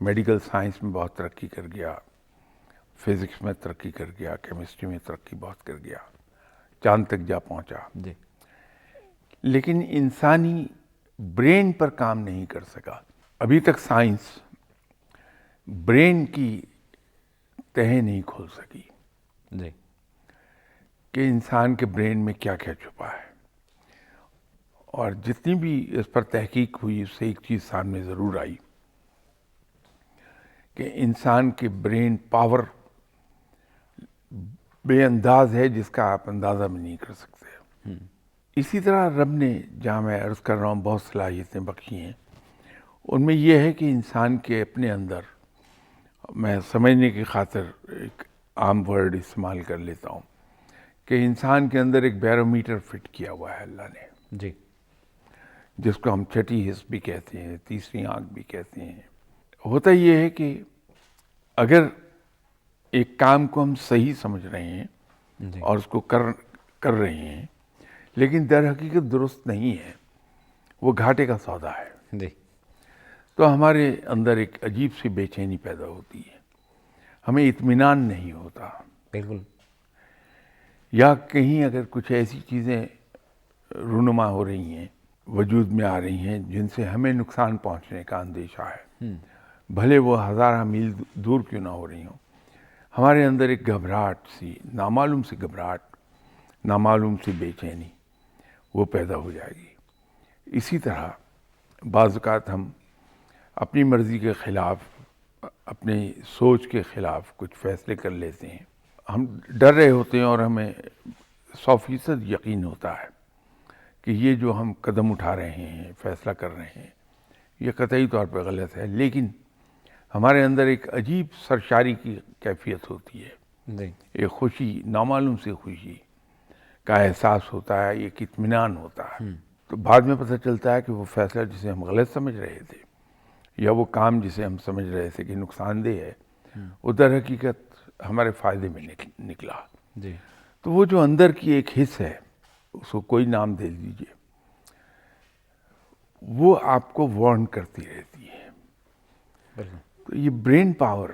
Medical science میں بہت ترقی کر گیا، فزکس میں ترقی کر گیا، کیمسٹری میں ترقی بہت کر گیا، چاند تک جا پہنچا، جی لیکن انسانی برین پر کام نہیں کر سکا۔ ابھی تک سائنس برین کی تہیں نہیں کھول سکی جی کہ انسان کے برین میں کیا کیا چھپا ہے، اور جتنی بھی اس پر تحقیق ہوئی اس سے ایک چیز سامنے ضرور آئی کہ انسان کے برین پاور بے انداز ہے جس کا آپ اندازہ بھی نہیں کر سکتے۔ اسی طرح رب نے، جہاں میں عرض کر رہا ہوں بہت صلاحیتیں بخشی ہیں، ان میں یہ ہے کہ انسان کے اپنے اندر، میں سمجھنے کی خاطر ایک عام ورڈ استعمال کر لیتا ہوں کہ انسان کے اندر ایک بیرومیٹر فٹ کیا ہوا ہے اللہ نے، جی جس کو ہم چھٹی حس بھی کہتے ہیں، تیسری آنکھ بھی کہتے ہیں۔ ہوتا یہ ہے کہ اگر ایک کام کو ہم صحیح سمجھ رہے ہیں جی اور اس کو کر رہے ہیں، لیکن در حقیقت درست نہیں ہے، وہ گھاٹے کا سودا ہے، جی تو ہمارے اندر ایک عجیب سی بے چینی پیدا ہوتی ہے، ہمیں اطمینان نہیں ہوتا، بالکل یا کہیں اگر کچھ ایسی چیزیں رونما ہو رہی ہیں، وجود میں آ رہی ہیں جن سے ہمیں نقصان پہنچنے کا اندیشہ ہے، بھلے وہ ہزارہ میل دور کیوں نہ ہو رہی ہوں، ہمارے اندر ایک گھبراہٹ سی، نامعلوم سی گھبراہٹ، نامعلوم سی بے چینی وہ پیدا ہو جائے گی۔ اسی طرح بعض اوقات ہم اپنی مرضی کے خلاف، اپنی سوچ کے خلاف کچھ فیصلے کر لیتے ہیں، ہم ڈر رہے ہوتے ہیں اور ہمیں 100% یقین ہوتا ہے کہ یہ جو ہم قدم اٹھا رہے ہیں، فیصلہ کر رہے ہیں، یہ قطعی طور پہ غلط ہے، لیکن ہمارے اندر ایک عجیب سرشاری کی کیفیت ہوتی ہے، جی ایک خوشی، نامعلوم سی خوشی کا احساس ہوتا ہے، ایک اطمینان ہوتا ہے۔ تو بعد میں پتہ چلتا ہے کہ وہ فیصلہ جسے ہم غلط سمجھ رہے تھے، یا وہ کام جسے ہم سمجھ رہے تھے کہ نقصان دہ ہے، وہ در حقیقت ہمارے فائدے میں نکلا۔ جی تو وہ جو اندر کی ایک حص ہے، اس کو کوئی نام دے دیجیے، وہ آپ کو وارن کرتی رہتی ہے۔ بالکل تو یہ برین پاور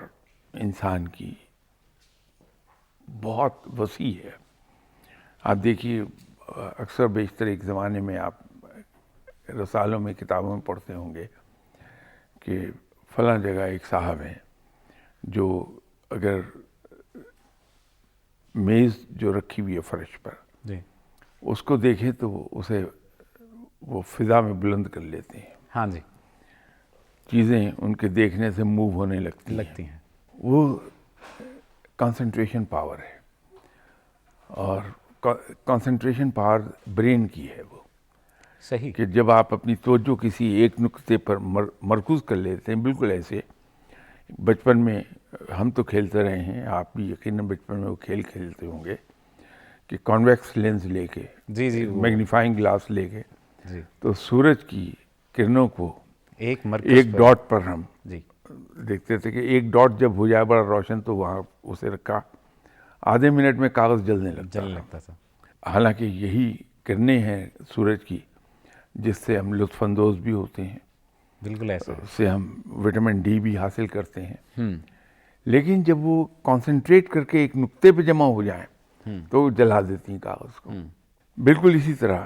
انسان کی بہت وسیع ہے۔ آپ دیکھیے، اکثر بیشتر ایک زمانے میں آپ رسالوں میں، کتابوں میں پڑھتے ہوں گے کہ فلاں جگہ ایک صاحب ہیں جو اگر میز جو رکھی ہوئی ہے فرش پر، جی اس کو دیکھے تو اسے وہ فضا میں بلند کر لیتے ہیں، ہاں جی چیزیں ان کے دیکھنے سے موو ہونے لگتی ہیں۔ وہ کنسنٹریشن پاور ہے، اور کنسنٹریشن پاور برین کی ہے وہ، صحیح کہ جب آپ اپنی توجہ کسی ایک نقطے پر مرکوز کر لیتے ہیں، بالکل ایسے بچپن میں ہم تو کھیلتے رہے ہیں، آپ بھی یقیناً بچپن میں وہ کھیل کھیلتے ہوں گے کہ کانویکس لینس لے کے، جی جی میگنیفائنگ گلاس لے کے، جی تو سورج کی کرنوں کو ایک مرکز ایک ڈاٹ پر ہم جی دیکھتے تھے کہ ایک ڈاٹ جب ہو جائے بڑا روشن تو وہاں اسے رکھا، آدھے منٹ میں کاغذ جلنے لگتا تھا۔ حالانکہ یہی کرنیں ہیں سورج کی جس سے ہم لطف اندوز بھی ہوتے ہیں، بالکل ایسا اس سے ہم وٹامن ڈی بھی حاصل کرتے ہیں، لیکن جب وہ کانسنٹریٹ کر کے ایک نقطے پہ جمع ہو جائیں تو وہ جلا دیتی ہیں کاغذ کو۔ بالکل اسی طرح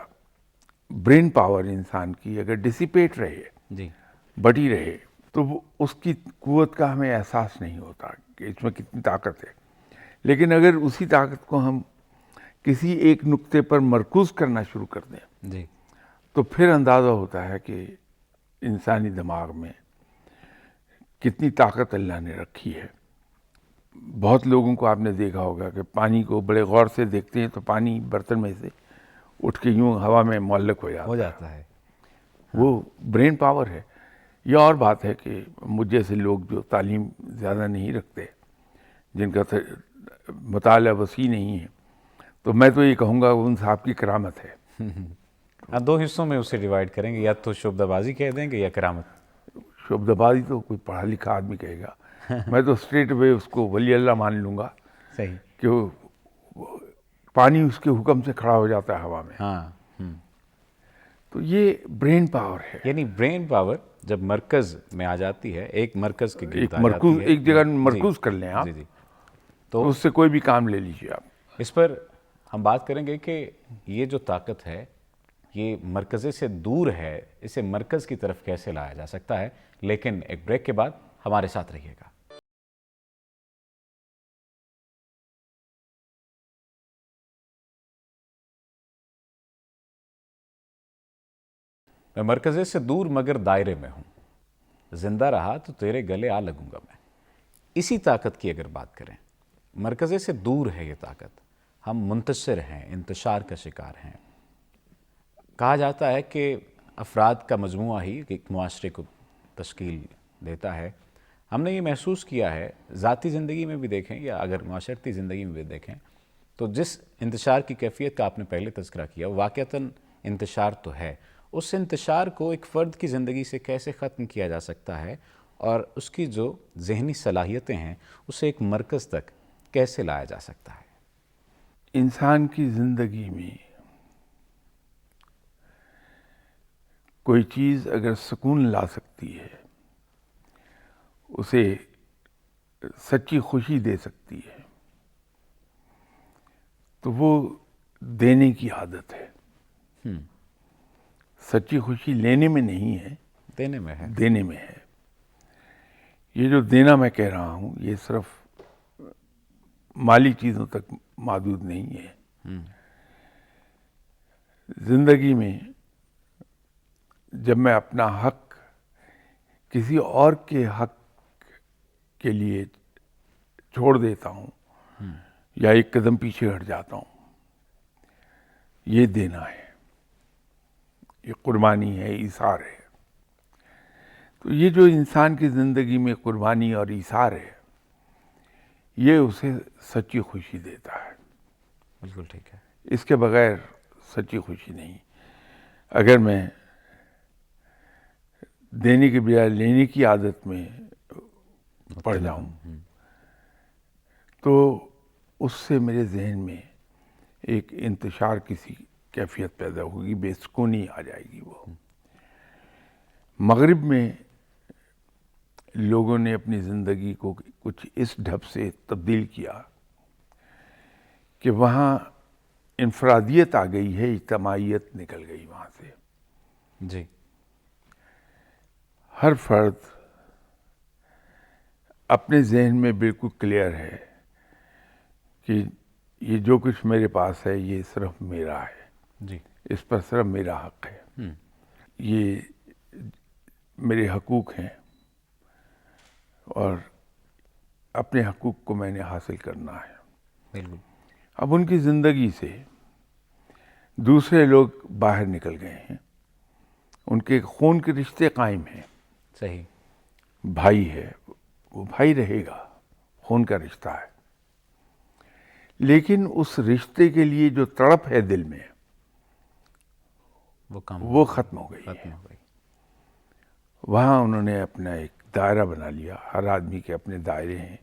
برین پاور انسان کی اگر ڈسیپیٹ رہے، جی بڑھی رہے، تو وہ اس کی قوت کا ہمیں احساس نہیں ہوتا کہ اس میں کتنی طاقت ہے، لیکن اگر اسی طاقت کو ہم کسی ایک نقطے پر مرکوز کرنا شروع کر دیں جی تو پھر اندازہ ہوتا ہے کہ انسانی دماغ میں کتنی طاقت اللہ نے رکھی ہے۔ بہت لوگوں کو آپ نے دیکھا ہوگا کہ پانی کو بڑے غور سے دیکھتے ہیں تو پانی برتن میں سے اٹھ کے یوں ہوا میں معلق ہو جاتا ہے وہ برین پاور ہے۔ یہ اور بات ہے کہ مجھ جیسے لوگ جو تعلیم زیادہ نہیں رکھتے، جن کا مطالعہ وسیع نہیں ہے، تو میں تو یہ کہوں گا ان صاحب کی کرامت ہے۔ دو حصوں میں اسے ڈیوائیڈ کریں گے، یا تو شعبدہ بازی کہہ دیں گے یا کرامت۔ شعبدہ بازی تو کوئی پڑھا لکھا آدمی کہے گا، میں تو اسٹریٹ وے اس کو ولی اللہ مان لوں گا صحیح کہ پانی اس کے حکم سے کھڑا ہو جاتا ہے ہوا میں۔ ہاں تو یہ برین پاور ہے۔ یعنی برین پاور جب مرکز میں آ جاتی ہے، ایک مرکز کے گرد آ مرکوز، جاتی ہے، ایک جگہ مرکوز کر لیں آپ، جی جی، تو اس سے کوئی بھی کام لے لیجیے آپ. اس پر ہم بات کریں گے کہ یہ جو طاقت ہے یہ مرکزے سے دور ہے، اسے مرکز کی طرف کیسے لایا جا سکتا ہے. لیکن ایک بریک کے بعد ہمارے ساتھ رہیے گا. میں مرکزے سے دور مگر دائرے میں ہوں، زندہ رہا تو تیرے گلے آ لگوں گا میں. اسی طاقت کی اگر بات کریں، مرکزے سے دور ہے یہ طاقت، ہم منتشر ہیں، انتشار کا شکار ہیں. کہا جاتا ہے کہ افراد کا مجموعہ ہی ایک معاشرے کو تشکیل دیتا ہے. ہم نے یہ محسوس کیا ہے، ذاتی زندگی میں بھی دیکھیں یا اگر معاشرتی زندگی میں بھی دیکھیں، تو جس انتشار کی کیفیت کا آپ نے پہلے تذکرہ کیا، واقعتاً انتشار تو ہے. اس انتشار کو ایک فرد کی زندگی سے کیسے ختم کیا جا سکتا ہے اور اس کی جو ذہنی صلاحیتیں ہیں اسے ایک مرکز تک کیسے لایا جا سکتا ہے؟ انسان کی زندگی میں کوئی چیز اگر سکون لا سکتی ہے، اسے سچی خوشی دے سکتی ہے، تو وہ دینے کی عادت ہے. سچی خوشی لینے میں نہیں ہے، دینے میں ہے. دینے میں ہے. یہ جو دینا میں کہہ رہا ہوں یہ صرف مالی چیزوں تک محدود نہیں ہے. زندگی میں جب میں اپنا حق کسی اور کے حق کے لیے چھوڑ دیتا ہوں یا ایک قدم پیچھے ہٹ جاتا ہوں، یہ دینا ہے، یہ قربانی ہے، ایثار ہے. تو یہ جو انسان کی زندگی میں قربانی اور ایثار ہے، یہ اسے سچی خوشی دیتا ہے. بالکل ٹھیک ہے. اس کے بغیر سچی خوشی نہیں. اگر میں دینے کے بجائے لینے کی عادت میں پڑ جاؤں تو اس سے میرے ذہن میں ایک انتشار کسی کیفیت پیدا ہوگی، بے سکونی آ جائے گی. وہ مغرب میں لوگوں نے اپنی زندگی کو کچھ اس ڈھب سے تبدیل کیا کہ وہاں انفرادیت آ گئی ہے، اجتماعیت نکل گئی وہاں سے. جی. ہر فرد اپنے ذہن میں بالکل کلیئر ہے کہ یہ جو کچھ میرے پاس ہے یہ صرف میرا ہے، جی. اس پر صرف میرا حق ہے. یہ میرے حقوق ہیں اور اپنے حقوق کو میں نے حاصل کرنا ہے. بالکل. اب ان کی زندگی سے دوسرے لوگ باہر نکل گئے ہیں، ان کے خون کے رشتے قائم ہیں. صحیح. بھائی ہے، وہ بھائی رہے گا، خون کا رشتہ ہے. لیکن اس رشتے کے لیے جو تڑپ ہے دل میں وہ ختم ہو گئی ہے. وہاں انہوں نے اپنا ایک دائرہ بنا لیا. ہر آدمی کے اپنے دائرے ہیں،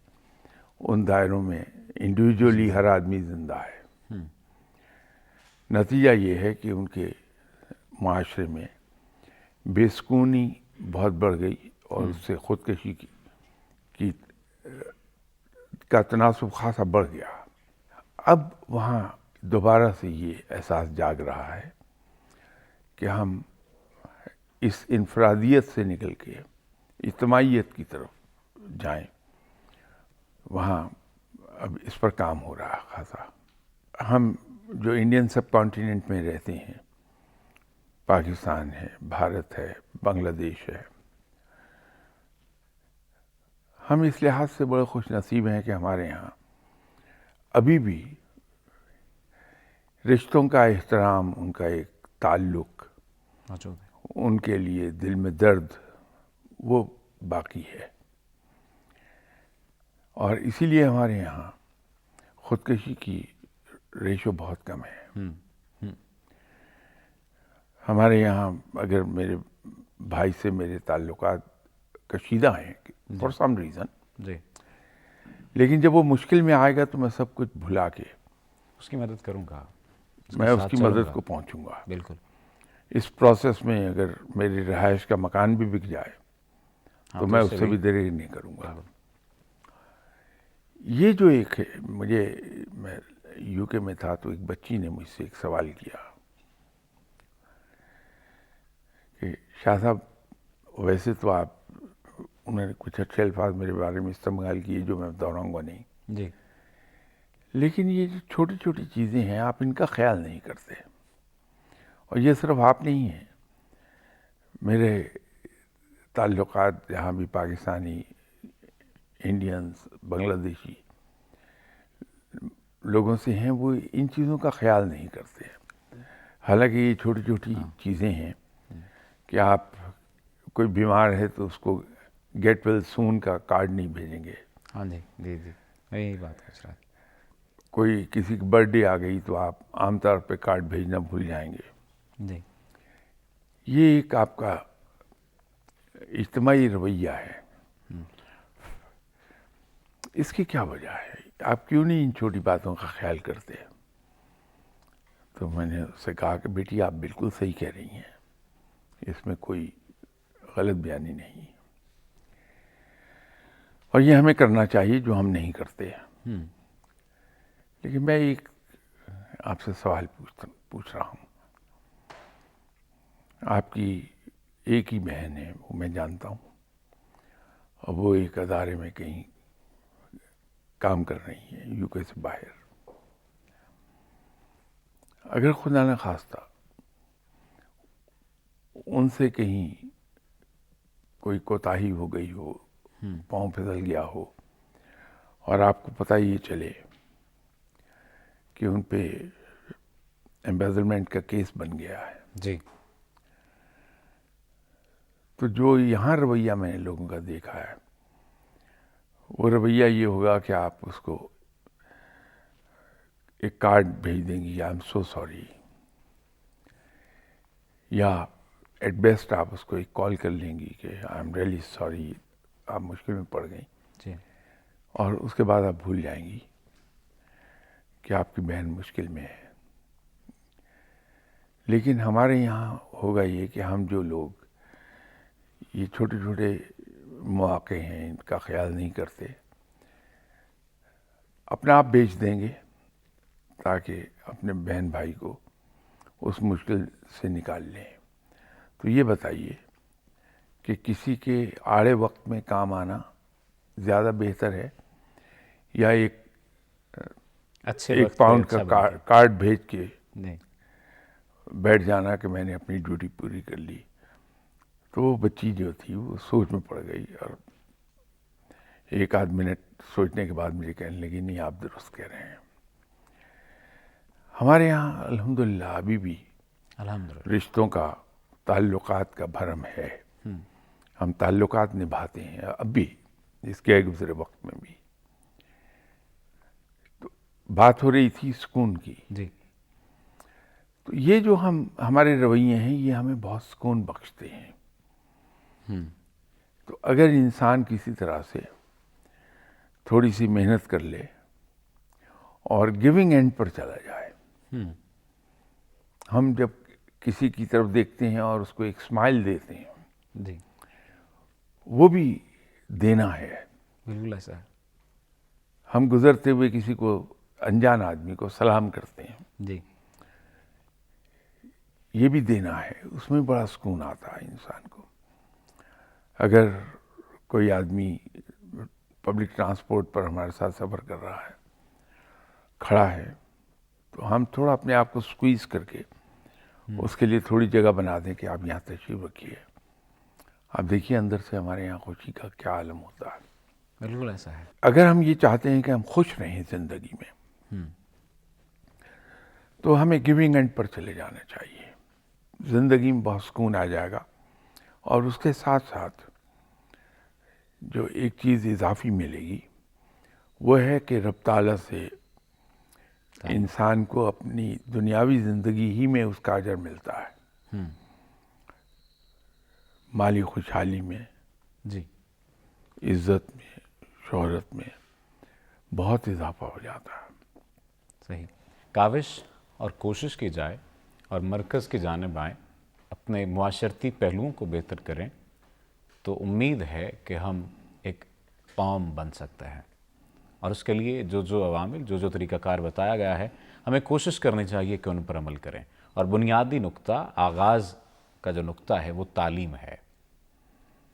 ان دائروں میں انڈیویجولی ہر آدمی زندہ ہے. نتیجہ یہ ہے کہ ان کے معاشرے میں بے سکونی بہت بڑھ گئی اور اس سے خودکشی کا تناسب خاصا بڑھ گیا. اب وہاں دوبارہ سے یہ احساس جاگ رہا ہے کہ ہم اس انفرادیت سے نکل کے اجتماعیت کی طرف جائیں. وہاں اب اس پر کام ہو رہا ہے خاصا. ہم جو انڈین سب کانٹیننٹ میں رہتے ہیں، پاکستان ہے، بھارت ہے، بنگلہ دیش ہے، ہم اس لحاظ سے بڑے خوش نصیب ہیں کہ ہمارے یہاں ابھی بھی رشتوں کا احترام، ان کا ایک تعلق، ان کے لیے دل میں درد، وہ باقی ہے. اور اسی لیے ہمارے یہاں خودکشی کی ریشو بہت کم ہے. ہمارے یہاں اگر میرے بھائی سے میرے تعلقات کشیدہ ہیں فار سم ریزن، جی، لیکن جب وہ مشکل میں آئے گا تو میں سب کچھ بھلا کے اس کی مدد کروں گا، میں اس کی مدد کو پہنچوں گا. بالکل. اس پروسیس میں اگر میری رہائش کا مکان بھی بک جائے تو میں اس سے بھی دریغ نہیں کروں گا. یہ جو ایک ہے، میں یو کے میں تھا تو ایک بچی نے مجھ سے ایک سوال کیا کہ شاہ صاحب ویسے تو انہوں نے کچھ اچھے الفاظ میرے بارے میں استعمال کیے جو میں دہراؤں گا نہیں جی، لیکن یہ جو چھوٹی چھوٹی چیزیں ہیں آپ ان کا خیال نہیں کرتے. اور یہ صرف آپ نہیں ہیں، میرے تعلقات جہاں بھی پاکستانی، انڈینز، بنگلہ دیشی لوگوں سے ہیں وہ ان چیزوں کا خیال نہیں کرتے. حالانکہ یہ چھوٹی چھوٹی چیزیں ہیں کہ آپ کوئی بیمار ہے تو اس کو گیٹ ویل سون کا کارڈ نہیں بھیجیں گے. ہاں جی جی جی، میں یہی بات کر رہا تھا. کوئی کسی کی برتھ ڈے آ گئی تو آپ عام طور پہ کارڈ بھیجنا بھول جائیں گے. جی، یہ ایک آپ کا اجتماعی رویہ ہے. اس کی کیا وجہ ہے؟ آپ کیوں نہیں ان چھوٹی باتوں کا خیال کرتے؟ تو میں نے اس سے کہا کہ بیٹی آپ بالکل صحیح کہہ رہی ہیں، اس میں کوئی غلط بیانی نہیں، اور یہ ہمیں کرنا چاہیے جو ہم نہیں کرتے. لیکن میں ایک آپ سے سوال پوچھ رہا ہوں. آپ کی ایک ہی بہن ہے، وہ میں جانتا ہوں، اور وہ ایک ادارے میں کہیں کام کر رہی ہیں یو کے سے باہر. اگر خدا نہ خواستہ ان سے کہیں کوئی کوتاہی ہو گئی ہو، پاؤں پھسل گیا ہو، اور آپ کو پتہ یہ چلے کہ ان پہ ایمبیزلمنٹ کا کیس بن گیا ہے، جی، تو جو یہاں رویہ میں نے لوگوں کا دیکھا ہے وہ رویہ یہ ہوگا کہ آپ اس کو ایک کارڈ بھیج دیں گی، آئی ایم سو سوری، یا ایٹ بیسٹ آپ اس کو ایک کال کر لیں گی کہ آئی ایم ریئلی سوری، آپ مشکل میں پڑ گئیں، جی، اور اس کے بعد آپ بھول جائیں گی کہ آپ کی بہن مشکل میں ہے. لیکن ہمارے یہاں ہوگا یہ کہ ہم جو لوگ یہ چھوٹے چھوٹے مواقع ہیں ان کا خیال نہیں کرتے، اپنا آپ بیچ دیں گے تاکہ اپنے بہن بھائی کو اس مشکل سے نکال لیں. تو یہ بتائیے کہ کسی کے آڑے وقت میں کام آنا زیادہ بہتر ہے یا اچھے ایک وقت پہ پاؤنڈ اچھا کا بن کے. کارڈ بھیج کے نہیں، بیٹھ جانا کہ میں نے اپنی ڈیوٹی پوری کر لی؟ تو وہ بچی جو تھی وہ سوچ میں پڑ گئی، اور ایک آدھ منٹ سوچنے کے بعد مجھے کہنے لگی نہیں آپ درست کہہ رہے ہیں. ہمارے یہاں الحمدللہ ابھی بھی الحمدللہ. رشتوں کا، تعلقات کا بھرم ہے. ہم تعلقات نبھاتے ہیں اب بھی، اس گئے گزرے وقت میں بھی. تو بات ہو رہی تھی سکون کی. جی، تو یہ جو ہمارے رویے ہیں یہ ہمیں بہت سکون بخشتے ہیں. تو اگر انسان کسی طرح سے تھوڑی سی محنت کر لے اور گیونگ اینڈ پر چلا جائے، ہم جب کسی کی طرف دیکھتے ہیں اور اس کو ایک اسمائل دیتے ہیں، جی، وہ بھی دینا ہے. بالکل ایسا ہے. ہم گزرتے ہوئے کسی کو، انجان آدمی کو سلام کرتے ہیں، جی، یہ بھی دینا ہے. اس میں بڑا سکون آتا ہے انسان کو. اگر کوئی آدمی پبلک ٹرانسپورٹ پر ہمارے ساتھ سفر کر رہا ہے، کھڑا ہے، تو ہم تھوڑا اپنے آپ کو سکویز کر کے اس کے لیے تھوڑی جگہ بنا دیں کہ آپ یہاں تشریف رکھیے. آپ دیکھیے اندر سے ہمارے یہاں خوشی کا کیا عالم ہوتا ہے. بالکل ایسا ہے. اگر ہم یہ چاہتے ہیں کہ ہم خوش رہیں زندگی میں، تو ہمیں گیونگ اینڈ پر چلے جانا چاہیے. زندگی میں بہت سکون آ جائے گا. اور اس کے ساتھ ساتھ جو ایک چیز اضافی ملے گی وہ ہے کہ رب تعالیٰ سے انسان کو اپنی دنیاوی زندگی ہی میں اس کا اجر ملتا ہے. مالی خوشحالی میں، جی، عزت میں، شہرت میں بہت اضافہ ہو جاتا ہے. صحیح. کاوش اور کوشش کی جائے اور مرکز کی جانب آئیں اپنے معاشرتی پہلوؤں کو بہتر کریں تو امید ہے کہ ہم ایک قوم بن سکتے ہیں، اور اس کے لیے جو عوامل جو طریقہ کار بتایا گیا ہے ہمیں کوشش کرنی چاہیے کہ ان پر عمل کریں۔ اور بنیادی نقطہ، آغاز کا جو نقطہ ہے وہ تعلیم ہے۔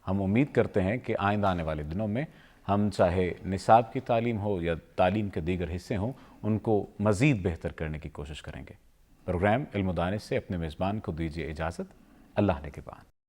ہم امید کرتے ہیں کہ آئندہ آنے والے دنوں میں ہم چاہے نصاب کی تعلیم ہو یا تعلیم کے دیگر حصے ہوں، ان کو مزید بہتر کرنے کی کوشش کریں گے۔ پروگرام علم و دانش سے اپنے میزبان کو دیجیے اجازت۔ اللہ نگہبان۔